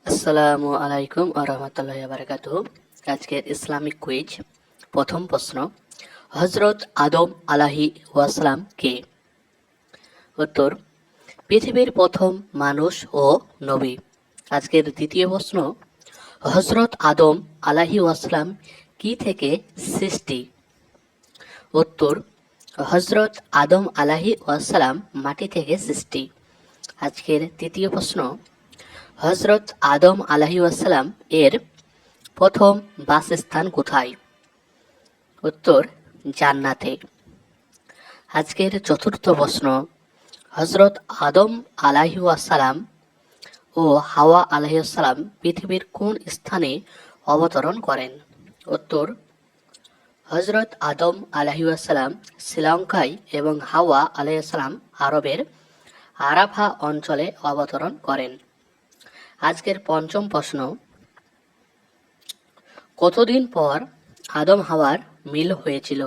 আসসালামু আলাইকুম আরহামতুল্লাহি বারাকাতুহু। আজকের ইসলামিক কুইজ। প্রথম প্রশ্ন, হজরত আদম আলাহি ওয়াসালাম কে? উত্তর, পৃথিবীর প্রথম মানুষ ও নবী। আজকের দ্বিতীয় প্রশ্ন, হজরত আদম আলাহি ওয়াসালাম কি থেকে সৃষ্টি? উত্তর, হজরত আদম আলাহি ওয়াসালাম মাটি থেকে সৃষ্টি। আজকের তৃতীয় প্রশ্ন, হজরত আদম আলাহি ওয়াসালাম এর প্রথম বাসস্থান কোথায়? উত্তর, জান্নাতে। আজকের চতুর্থ প্রশ্ন, হজরত আদম আলাহি ওয়াসালাম ও হাওয়া আলাহি ওয়াসালাম পৃথিবীর কোন স্থানে অবতরণ করেন? উত্তর, হজরত আদম আলাহি ওয়াসালাম শ্রীলঙ্কায় এবং হাওয়া আলাহি ওয়াসালাম আরবের আরাফা অঞ্চলে অবতরণ করেন। আজকের পঞ্চম প্রশ্ন, কতদিন পর আদম হাওয়ার মিল হয়েছিল?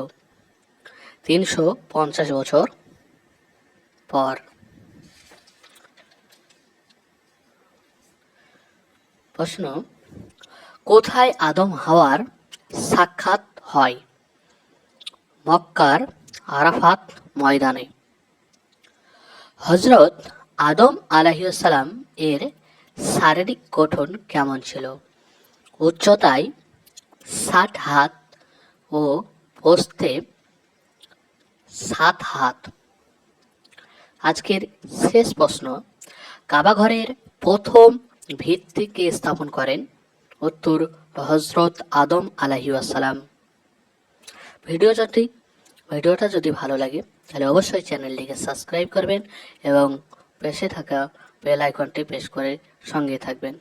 350 বছর পর। প্রশ্ন, কোথায় আদম হাওয়ার সাক্ষাৎ হয়? মক্কার আরাফাত ময়দানে। হজরত আদম আলাইহিসসালাম এর শারীরিক গঠন কেমন ছিল? উচ্চতায় 60 হাত ও প্রস্থে 7 হাত। আজকের শেষ প্রশ্ন, কাবা ঘরের প্রথম ভিত্তি কে স্থাপন করেন? উত্তর, হজরত আদম আলাইহিসসালাম। ভিডিওটা যদি ভালো লাগে তাহলে অবশ্যই চ্যানেলটিকে সাবস্ক্রাইব করবেন এবং পাশে থাকা বেল আইকনটি প্রেস করে সঙ্গে থাকবেন।